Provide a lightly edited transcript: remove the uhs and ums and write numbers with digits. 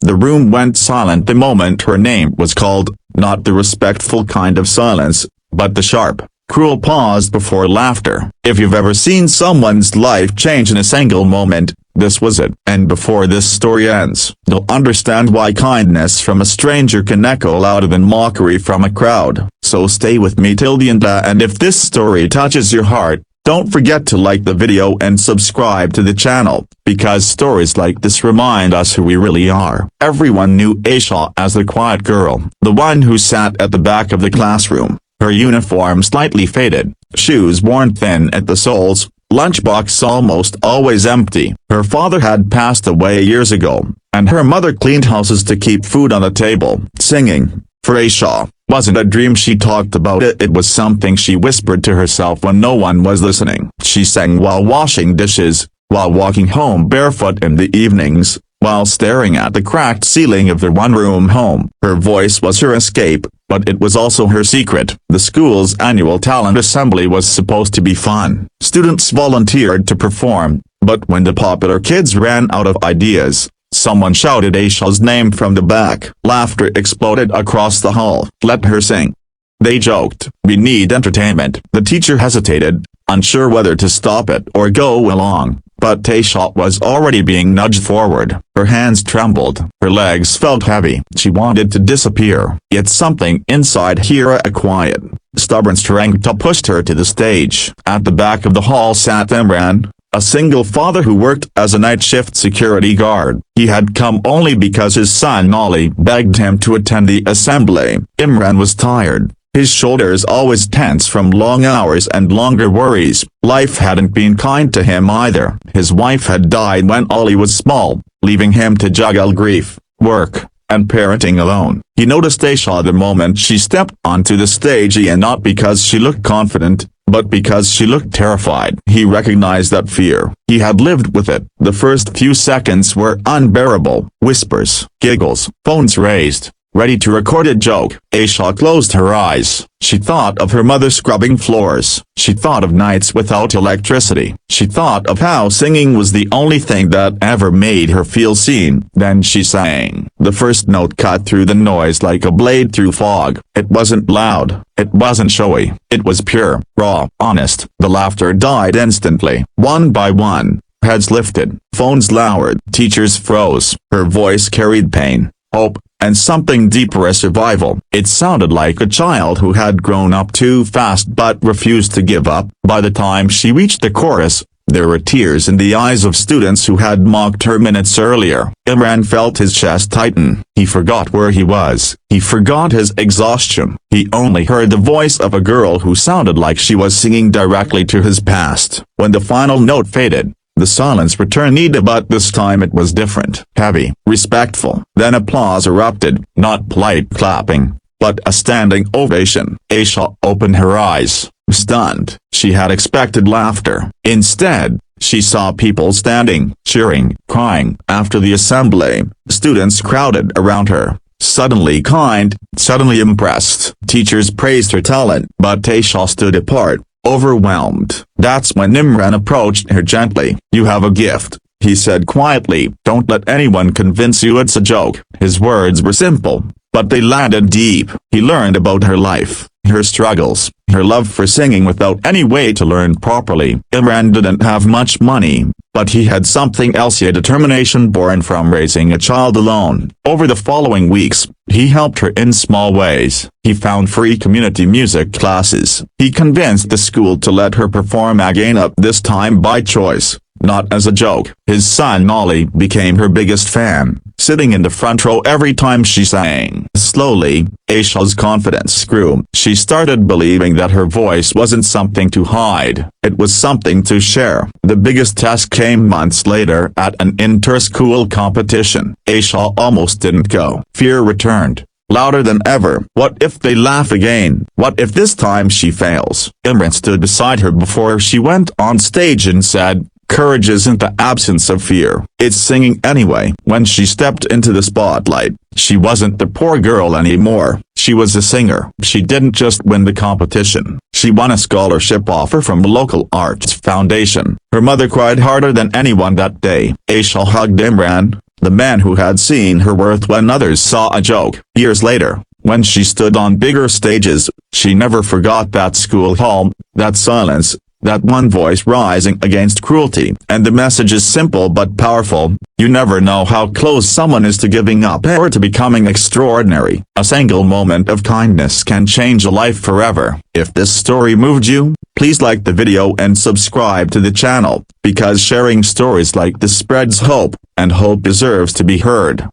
The room went silent the moment her name was called, not the respectful kind of silence, but the sharp, cruel pause before laughter. If you've ever seen someone's life change in a single moment, this was it. And before this story ends, you'll understand why kindness from a stranger can echo louder than mockery from a crowd. So stay with me till the end, and if this story touches your heart, don't forget to like the video and subscribe to the channel, because stories like this remind us who we really are. Everyone knew Aisha as the quiet girl, the one who sat at the back of the classroom, her uniform slightly faded, shoes worn thin at the soles, lunchbox almost always empty. Her father had passed away years ago, and her mother cleaned houses to keep food on the table. Singing, for Aisha, wasn't a dream she talked about it, it was something she whispered to herself when no one was listening. She sang while washing dishes, while walking home barefoot in the evenings, while staring at the cracked ceiling of their one-room home. Her voice was her escape, but it was also her secret. The school's annual talent assembly was supposed to be fun. Students volunteered to perform, but when the popular kids ran out of ideas, someone shouted Aisha's name from the back. Laughter exploded across the hall. Let her sing, they joked. We need entertainment. The teacher hesitated, unsure whether to stop it or go along, but Aisha was already being nudged forward. Her hands trembled, her legs felt heavy. She wanted to disappear, yet something inside her, a quiet, stubborn strength, pushed her to the stage. At the back of the hall sat Imran, a single father who worked as a night shift security guard. He had come only because his son Ollie begged him to attend the assembly. Imran was tired, his shoulders always tense from long hours and longer worries. Life hadn't been kind to him either. His wife had died when Ollie was small, leaving him to juggle grief, work, and parenting alone. He noticed Aisha the moment she stepped onto the stage, and not because she looked confident, but because she looked terrified. He recognized that fear. He had lived with it. The first few seconds were unbearable. Whispers, giggles, phones raised, ready to record a joke. Aisha closed her eyes. She thought of her mother scrubbing floors. She thought of nights without electricity. She thought of how singing was the only thing that ever made her feel seen. Then she sang. The first note cut through the noise like a blade through fog. It wasn't loud. It wasn't showy. It was pure, raw, honest. The laughter died instantly. One by one, heads lifted, phones lowered, teachers froze. Her voice carried pain, hope, and something deeper, a survival. It sounded like a child who had grown up too fast but refused to give up. By the time she reached the chorus, there were tears in the eyes of students who had mocked her minutes earlier. Imran felt his chest tighten. He forgot where he was. He forgot his exhaustion. He only heard the voice of a girl who sounded like she was singing directly to his past. When the final note faded, the silence returned, but this time it was different, heavy, respectful. Then applause erupted, not polite clapping, but a standing ovation. Aisha opened her eyes, stunned. She had expected laughter. Instead, she saw people standing, cheering, crying. After the assembly, students crowded around her, suddenly kind, suddenly impressed. Teachers praised her talent, but Aisha stood apart, overwhelmed. That's when Imran approached her gently. You have a gift, he said quietly. Don't let anyone convince you it's a joke. His words were simple, but they landed deep. He learned about her life, her struggles, her love for singing without any way to learn properly. Imran didn't have much money, but he had something else, a determination born from raising a child alone. Over the following weeks, he helped her in small ways. He found free community music classes. He convinced the school to let her perform again, this time by choice, not as a joke. His son Ollie became her biggest fan, sitting in the front row every time she sang. Slowly, Aisha's confidence grew. She started believing that her voice wasn't something to hide, it was something to share. The biggest test came months later at an inter-school competition. Aisha almost didn't go. Fear returned, louder than ever. What if they laugh again? What if this time she fails? Imran stood beside her before she went on stage and said, courage isn't the absence of fear, it's singing anyway. When she stepped into the spotlight, she wasn't the poor girl anymore. She was a singer. She didn't just win the competition, she won a scholarship offer from the local arts foundation. Her mother cried harder than anyone that day. Aisha hugged Imran, the man who had seen her worth when others saw a joke. Years later, when she stood on bigger stages, she never forgot that school hall, that silence, that one voice rising against cruelty. And the message is simple but powerful: you never know how close someone is to giving up or to becoming extraordinary. A single moment of kindness can change a life forever. If this story moved you, please like the video and subscribe to the channel, because sharing stories like this spreads hope, and hope deserves to be heard.